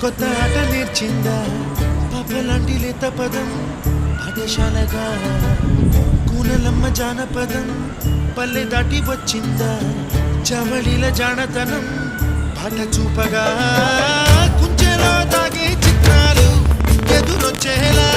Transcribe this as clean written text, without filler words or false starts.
కొత్త ఆట నేర్చిందా పాపలాంటి లేత పదం పాఠశాలగా కూనలమ్మ జానపదం పల్లె దాటి వచ్చిందా చవళిల జానతనం పాట చూపగా కుంచెలో తాగే చిత్రాలు ఎదురొచ్చేలా